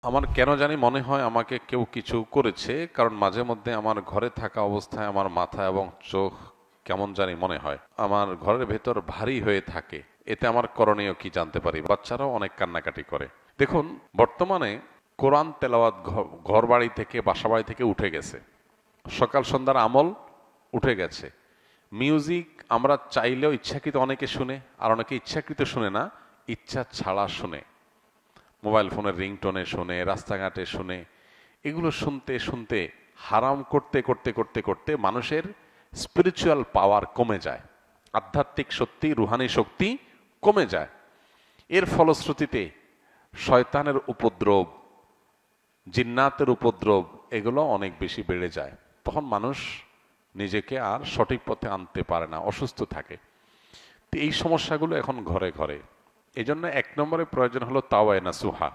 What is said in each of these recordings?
আমার কেন জানি মনে হয় আমাকে কেউ কিছু করেছে, কারণ মাঝে মধ্যে আমার ঘরে থাকা অবস্থায় আমার মাথা এবং চোখ কেমন জানি মনে হয়, আমার ঘরের ভেতর ভারী হয়ে থাকে। এতে আমার করণীয় কি জানতে পারি? বাচ্চারাও অনেক কান্নাকাটি করে। দেখুন, বর্তমানে কোরআন তেলাওয়াত ঘর বাড়ি থেকে, বাসা বাড়ি থেকে উঠে গেছে। সকাল সন্ধ্যার আমল উঠে গেছে। মিউজিক আমরা চাইলেও ইচ্ছাকৃত অনেকে শুনে, আর অনেকে ইচ্ছাকৃত শুনে না, ইচ্ছা ছাড়া শুনে। মোবাইল ফোনের রিংটোনে শুনে, রাস্তাঘাটে শুনে। এগুলো শুনতে শুনতে হারাম করতে করতে করতে করতে মানুষের স্পিরিচুয়াল পাওয়ার কমে যায়, আধ্যাত্মিক শক্তি, রুহানি শক্তি কমে যায়। এর ফলশ্রুতিতে শয়তানের উপদ্রব, জিন্নাতের উপদ্রব, এগুলো অনেক বেশি বেড়ে যায়। তখন মানুষ নিজেকে আর সঠিক পথে আনতে পারে না, অসুস্থ থাকে। তো এই সমস্যাগুলো এখন ঘরে ঘরে। এই জন্য এক নম্বরে প্রয়োজন হলো তাওয়ায়ে নাসুহা,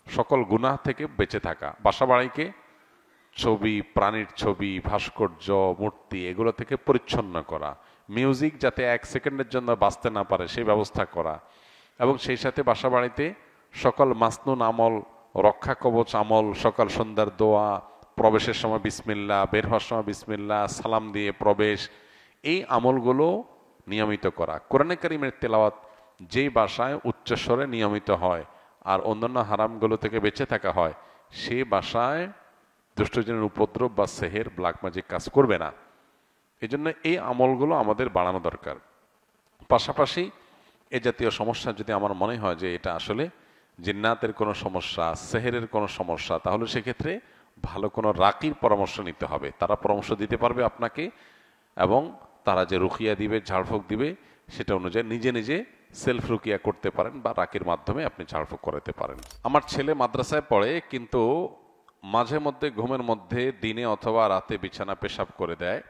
সকল গুনাহ থেকে বেঁচে থাকা। বাসা বাড়িকে ছবি, প্রাণীর ছবি, ভাস্কর্য, মূর্তি, এগুলো থেকে পরিচ্ছন্ন করা। মিউজিক যাতে এক সেকেন্ডের জন্য বাঁচতে না পারে সেই ব্যবস্থা করা। এবং সেই সাথে বাসা বাড়িতে সকল মাসনুন আমল, রক্ষা কবচ আমল, সকাল সন্ধ্যার দোয়া, প্রবেশের সময় বিসমিল্লাহ, বের হওয়ার সময় বিসমিল্লাহ, সালাম দিয়ে প্রবেশ, এই আমলগুলো নিয়মিত করা। কোরআনে কারিমের তেলাওয়াত যেই বাসায় উচ্চস্বরে নিয়মিত হয় আর অন্যান্য হারামগুলো থেকে বেঁচে থাকা হয়, সেই বাসায় দুষ্টজনের উপদ্রব বা সেহের, ব্ল্যাক ম্যাজিক কাজ করবে না। এই জন্য এই আমলগুলো আমাদের বাড়ানো দরকার। পাশাপাশি এ জাতীয় সমস্যা যদি আমার মনে হয় যে এটা আসলে জিন্নাতের কোনো সমস্যা, সেহেরের কোনো সমস্যা, তাহলে সেক্ষেত্রে ভালো কোনো রাকির পরামর্শ নিতে হবে। তারা পরামর্শ দিতে পারবে আপনাকে, এবং তারা যে রুকিয়া দিবে, ঝাড়ফুঁক দিবে, সেটা অনুযায়ী নিজে নিজে সেলফ রুকিয়া করতে পারেন বা রাকির মাধ্যমে আপনি ঝাড়ফুঁক করাতে পারেন। আমার ছেলে মাদ্রাসায় পড়ে, কিন্তু মাঝে মধ্যে ঘুমের মধ্যে দিনে অথবা রাতে বিছানা পেশাব করে দেয়।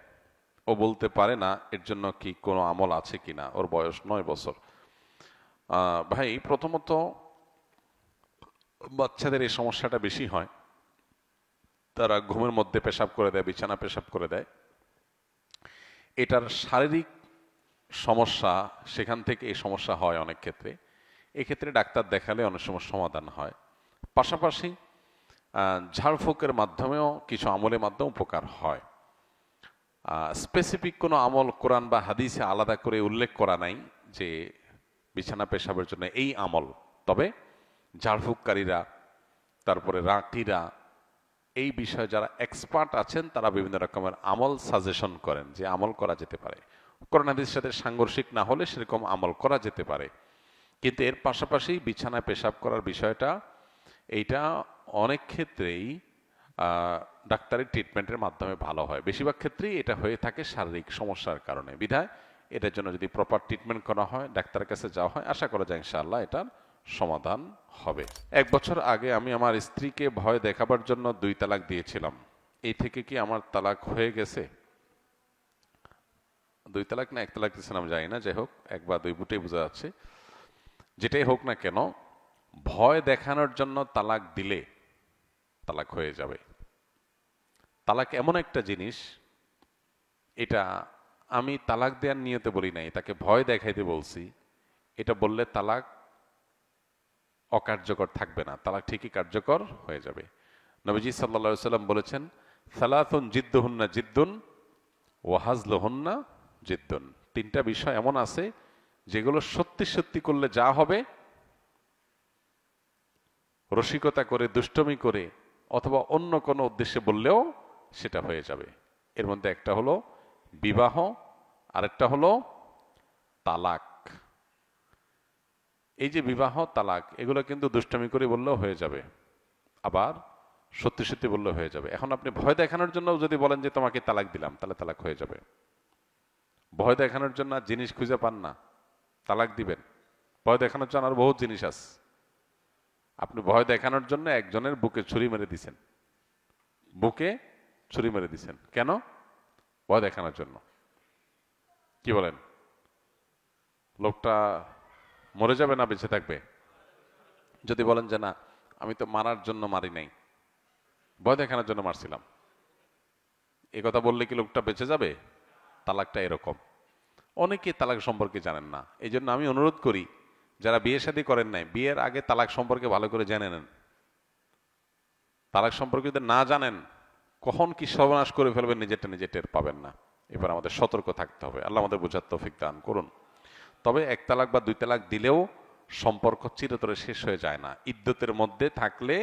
ও বলতে পারে না এর জন্য কি কোনো আমল আছে কিনা। ওর বয়স 9 বছর। ভাই, প্রথমত বাচ্চাদের এই সমস্যাটা বেশি হয়। তারা ঘুমের মধ্যে পেশাব করে দেয়, বিছানা পেশাব করে দেয়। এটার শারীরিক সমস্যা, সেখান থেকে এই সমস্যা হয় অনেক ক্ষেত্রে। এক্ষেত্রে ডাক্তার দেখালে অনেক সময় সমাধান হয়। পাশাপাশি ঝাড়ফুঁকের মাধ্যমেও কিছু আমলের মাধ্যমে উপকার হয়। স্পেসিফিক কোনো আমল কোরআন বা হাদিসে আলাদা করে উল্লেখ করা নাই যে বিছানা পেশাবের জন্য এই আমল। তবে ঝাড়ফুঁককারীরা, তারপরে রাকিরা, এই বিষয়ে যারা এক্সপার্ট আছেন, তারা বিভিন্ন রকমের আমল সাজেশন করেন যে আমল করা যেতে পারে। কোরআন হাদিসের সাথে সাংঘর্ষিক না হলে সেরকম আমল করা যেতে পারে। কিন্তু এর পাশাপাশি বিছানায় পেশাব করার বিষয়টা, এইটা অনেক ক্ষেত্রেই ডাক্তারি ট্রিটমেন্টের মাধ্যমে ভালো হয়। বেশিরভাগ ক্ষেত্রেই এটা হয়ে থাকে শারীরিক সমস্যার কারণে। বিধায় এটার জন্য যদি প্রপার ট্রিটমেন্ট করা হয়, ডাক্তারের কাছে যাওয়া হয়, আশা করা যায় ইনশাআল্লাহ এটার সমাধান হবে। 1 বছর আগে আমি আমার স্ত্রীকে ভয় দেখাবার জন্য 2 তালাক দিয়েছিলাম। এই থেকে কি আমার তালাক হয়ে গেছে? 2 তালাক না 1 তালাক দিয়েছিলাম জানি না, যাই হোক 1 বা 2 বুটেই বোঝা যাচ্ছে। যেটাই হোক না কেন, ভয় দেখানোর জন্য তালাক দিলে তালাক হয়ে যাবে। তালাক এমন একটা জিনিস, এটা আমি তালাক দেওয়ার নিয়তে বলি নাই, তাকে ভয় দেখাইতে বলছি। এটা বললে তালাক অকার্যকর থাকবে না, তালাক ঠিকই কার্যকর হয়ে যাবে। নবীজি সাল্লা সাল্লাম বলেছেন, সালাতুন জিদ্দুহুন্না জিদ্দুন ওয়াহাজলুহুন্না জিদ্দুন। 3টা বিষয় এমন আছে যেগুলো সত্যি সত্যি করলে যা হবে, রসিকতা করে, দুষ্টমি করে, অথবা অন্য কোনো উদ্দেশ্যে বললেও সেটা হয়ে যাবে। এর মধ্যে একটা হলো বিবাহ, আরেকটা হলো তালাক। এই যে বিবাহ, তালাক, এগুলো কিন্তু দুষ্টামি করে বললেও হয়ে যাবে, আবার সত্যি সত্যি বললেও হয়ে যাবে। এখন আপনি ভয় দেখানোর জন্য যদি বলেন যে তোমাকে তালাক দিলাম, তাহলে তালাক হয়ে যাবে। ভয় দেখানোর জন্য জিনিস খুঁজে পান না, তালাক দিবেন? ভয় দেখানোর জন্য আর বহুত জিনিস আছে। আপনি ভয় দেখানোর জন্য একজনের বুকে ছুরি মেরে দিছেন, বুকে ছুরি মেরে দিছেন কেন? ভয় দেখানোর জন্য। কি বলেন? লোকটা মরে যাবে না বেঁচে থাকবে? যদি বলেন যে না, আমি তো মারার জন্য মারি নাই, ভয় দেখানোর জন্য মারছিলাম, এ কথা বললে কি লোকটা বেঁচে যাবে? তালাকটা এরকম। অনেকে তালাক সম্পর্কে জানেন না। এই জন্য আমি অনুরোধ করি, যারা বিয়ে শাদী করেন নাই, বিয়ের আগে তালাক সম্পর্কে ভালো করে জেনে নেন। তালাক সম্পর্কে যদি না জানেন, কখন কি সর্বনাশ করে ফেলবেন নিজেরটা নিজে টের পাবেন না। এবার আমাদের সতর্ক থাকতে হবে। আল্লাহ আমাদের বোঝার তৌফিক দান করুন। তবে এক তালাক বা দুই তালাক দিলেও সম্পর্ক চিরতরে শেষ হয়ে যায় না। ইদ্যতের মধ্যে থাকলে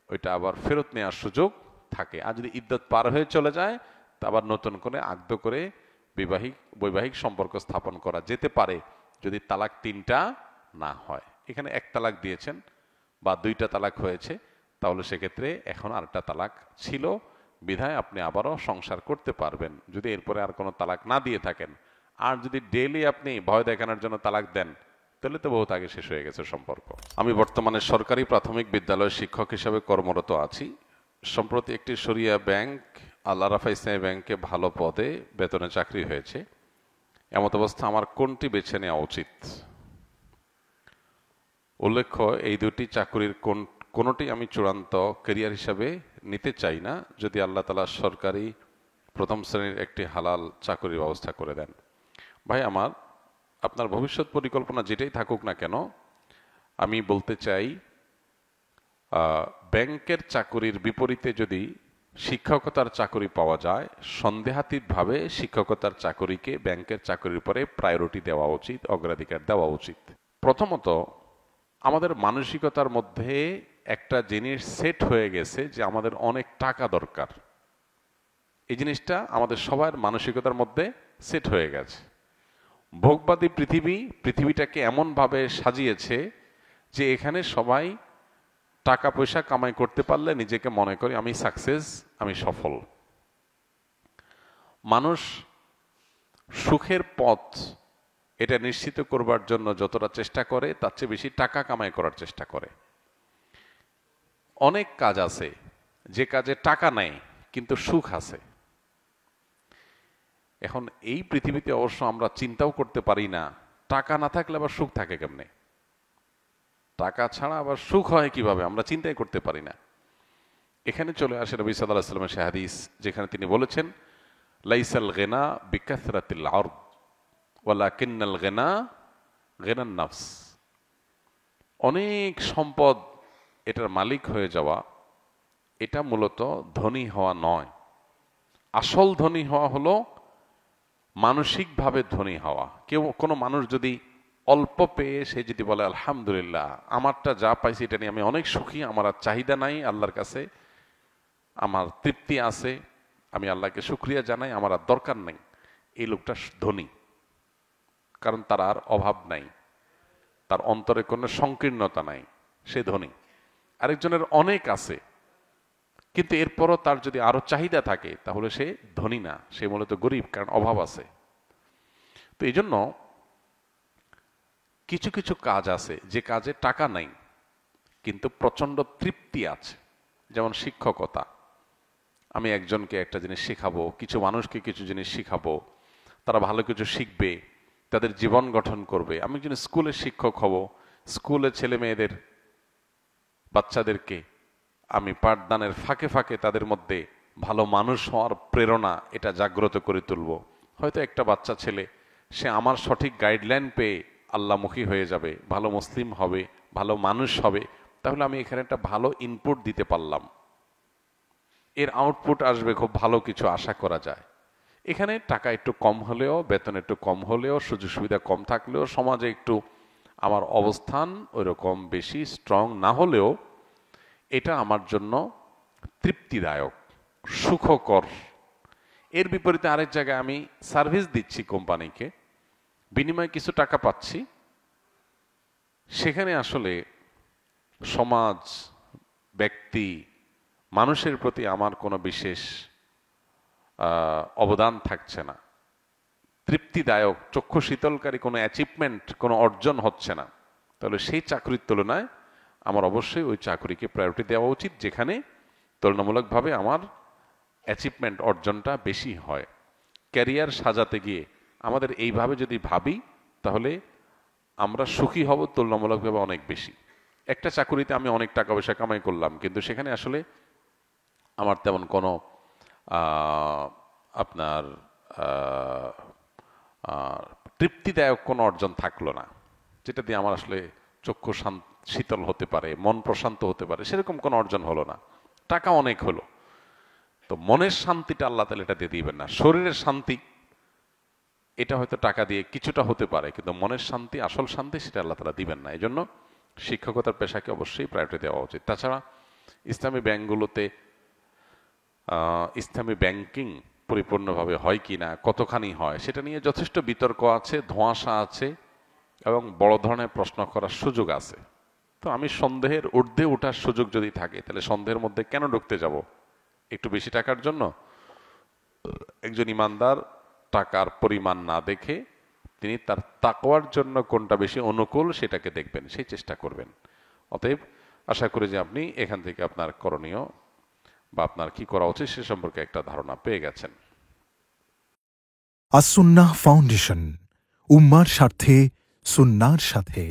ওইটা আবার ফেরত নেওয়ার সুযোগ থাকে। আর যদি ইদ্যত পার হয়ে চলে যায়, তা আবার নতুন করে আগ্ধ করে বৈবাহিক সম্পর্ক স্থাপন করা যেতে পারে, যদি তালাক তিনটা না হয়। এখানে এক তালাক দিয়েছেন বা দুইটা তালাক হয়েছে, তাহলে সেক্ষেত্রে এখন আরেকটা তালাক ছিল বিধায় আপনি আবারও সংসার করতে পারবেন, যদি এরপরে আর কোনো তালাক না দিয়ে থাকেন। আর যদি ডেইলি আপনি ভয় দেখানোর জন্য তালাক দেন, তাহলে তো বহুত আগে শেষ হয়ে গেছে সম্পর্ক। আমি বর্তমানে সরকারি প্রাথমিক বিদ্যালয়ের শিক্ষক হিসেবে কর্মরত আছি। সম্প্রতি একটি শরিয়া ব্যাংক, আল্লাহ রাফা ইসলামী ব্যাংকে ভালো পদে বেতনে চাকরি হয়েছে। এমত অবস্থা আমার কোনটি বেছে নেওয়া উচিত? উল্লেখ্য, এই দুটি চাকরির কোনোটি আমি চূড়ান্ত ক্যারিয়ার হিসাবে নিতে চাই না, যদি আল্লাহ তাআলা সরকারি প্রথম শ্রেণীর একটি হালাল চাকরির ব্যবস্থা করে দেন। ভাই আমার, আপনার ভবিষ্যৎ পরিকল্পনা যেটাই থাকুক না কেন, আমি বলতে চাই ব্যাংকের চাকরির বিপরীতে যদি শিক্ষকতার চাকরি পাওয়া যায়, সন্দেহাতীতভাবে শিক্ষকতার চাকরিকে ব্যাংকের চাকরির উপরে প্রায়োরিটি দেওয়া উচিত, অগ্রাধিকার দেওয়া উচিত। প্রথমত, আমাদের মানসিকতার মধ্যে একটা জিনিস সেট হয়ে গেছে যে আমাদের অনেক টাকা দরকার। এই জিনিসটা আমাদের সবার মানসিকতার মধ্যে সেট হয়ে গেছে। ভোগবাদী পৃথিবীটাকে এমনভাবে সাজিয়েছে যে এখানে সবাই টাকা পয়সা কামাই করতে পারলে নিজেকে মনে করে আমি সাকসেস, আমি সফল। মানুষ সুখের পথ এটা নিশ্চিত করবার জন্য যতটা চেষ্টা করে, তার চেয়ে বেশি টাকা কামাই করার চেষ্টা করে। অনেক কাজ আছে যে কাজে টাকা নেই কিন্তু সুখ আছে। এখন এই পৃথিবীতে অবশ্য আমরা চিন্তাও করতে পারি না টাকা না থাকলে আবার সুখ থাকে কেমনে, টাকা ছাড়া আবার সুখ হয় কিভাবে, আমরা চিন্তাই করতে পারি না। এখানে চলে আসে নবী সাল্লাল্লাহু আলাইহি ওয়াসাল্লামের সেই হাদিস, যেখানে তিনি বলেছেন, লাইসাল গিনা বিকাসরাতিল আরদ ওয়ালাকিন্নাল গিনা গিনান নাফস। অনেক সম্পদ এটার মালিক হয়ে যাওয়া, এটা মূলত ধনী হওয়া নয়। আসল ধনী হওয়া হলো মানসিকভাবে ধনী হওয়া। কোনো মানুষ যদি অল্প পেয়ে সে যদি বলে আলহামদুলিল্লাহ, আমারটা যা পাইছি এটা নিয়ে আমি অনেক সুখী, আমার আর চাহিদা নাই আল্লাহর কাছে, আমার তৃপ্তি আছে, আমি আল্লাহকে শুকরিয়া জানাই, আমার আর দরকার নেই, এই লোকটা ধনী। কারণ তার আর অভাব নাই, তার অন্তরে কোনো সংকীর্ণতা নাই, সে ধনী। আরেকজনের অনেক আছে কিন্তু এরপরও তার যদি আরো চাহিদা থাকে, তাহলে সে ধনী না, সে মূলত গরিব, কারণ অভাব আছে। তো এই জন্য কিছু কিছু কাজ আছে যে কাজে টাকা নাই কিন্তু প্রচন্ড তৃপ্তি আছে। যেমন শিক্ষকতা, আমি একজনকে একটা জিনিস শেখাবো, কিছু মানুষকে কিছু জিনিস শিখাবো, তারা ভালো কিছু শিখবে, তাদের জীবন গঠন করবে। আমি একজন স্কুলের শিক্ষক হব, স্কুলে ছেলে মেয়েদের, বাচ্চাদেরকে আমি পাঠদানের ফাঁকে ফাঁকে তাদের মধ্যে ভালো মানুষ হওয়ার প্রেরণা এটা জাগ্রত করে তুলব। হয়তো একটা বাচ্চা ছেলে সে আমার সঠিক গাইডলাইন পেয়ে আল্লাহমুখী হয়ে যাবে, ভালো মুসলিম হবে, ভালো মানুষ হবে, তাহলে আমি এখানে একটা ভালো ইনপুট দিতে পারলাম, এর আউটপুট আসবে খুব ভালো কিছু আশা করা যায়। এখানে টাকা একটু কম হলেও, বেতন একটু কম হলেও, সুযোগ সুবিধা কম থাকলেও, সমাজে একটু আমার অবস্থান ওইরকম বেশি স্ট্রং না হলেও, এটা আমার জন্য তৃপ্তিদায়ক, সুখকর। এর বিপরীতে আরেক জায়গায় আমি সার্ভিস দিচ্ছি কোম্পানিকে, বিনিময়ে কিছু টাকা পাচ্ছি, সেখানে আসলে সমাজ, ব্যক্তি, মানুষের প্রতি আমার কোনো বিশেষ অবদান থাকছে না, তৃপ্তিদায়ক, চক্ষু শীতলকারী কোনো অ্যাচিভমেন্ট, কোনো অর্জন হচ্ছে না। তাহলে সেই চাকরির তুলনায় আমার অবশ্যই ওই চাকরিকে প্রায়োরিটি দেওয়া উচিত যেখানে তুলনামূলকভাবে আমার অ্যাচিভমেন্ট, অর্জনটা বেশি হয়। ক্যারিয়ার সাজাতে গিয়ে আমাদের এইভাবে যদি ভাবি, তাহলে আমরা সুখী হব তুলনামূলকভাবে অনেক বেশি। একটা চাকরিতে আমি অনেক টাকা পয়সা কামাই করলাম কিন্তু সেখানে আসলে আমার তেমন কোনো আপনার তৃপ্তিদায়ক কোনো অর্জন থাকলো না, যেটা দিয়ে আমার আসলে চক্ষু শীতল হতে পারে, মন প্রশান্ত হতে পারে, সেরকম কোনো অর্জন হলো না। টাকা অনেক হলো, তো মনের শান্তিটা আল্লাহ তাআলা এটা দিয়ে দিবেন না। শরীরের শান্তি এটা হয়তো টাকা দিয়ে কিছুটা হতে পারে, কিন্তু মনের শান্তি, আসল শান্তি, সেটা আল্লাহ তাআলা দিবেন না। এই জন্য শিক্ষকতার পেশাকে অবশ্যই প্রায়োরিটি দেওয়া উচিত। তাছাড়া ইসলামী ব্যাংকগুলোতে ইসলামী ব্যাংকিং পরিপূর্ণভাবে হয় কি না, কতখানি হয়, সেটা নিয়ে যথেষ্ট বিতর্ক আছে, ধোঁয়াশা আছে এবং বড় ধরনের প্রশ্ন করার সুযোগ আছে। তো আমি সন্দেহের ঊর্ধ্বে ওঠার সুযোগ যদি থাকে, তাহলে সন্দেহের মধ্যে কেন ঢুকতে যাব একটু বেশি টাকার জন্য? একজন ইমানদার টাকার পরিমাণ না দেখে তিনি তার তাকওয়ার জন্য কোনটা বেশি অনুকূল সেটাকে দেখবেন, সেই চেষ্টা করবেন। অতএব আশা করি যে আপনি এখান থেকে আপনার করণীয় বা আপনার কি করা উচিত সে সম্পর্কে একটা ধারণা পেয়ে গেছেন। আস-সুন্নাহ ফাউন্ডেশন, উম্মার স্বার্থে সুন্নাহর সাথে।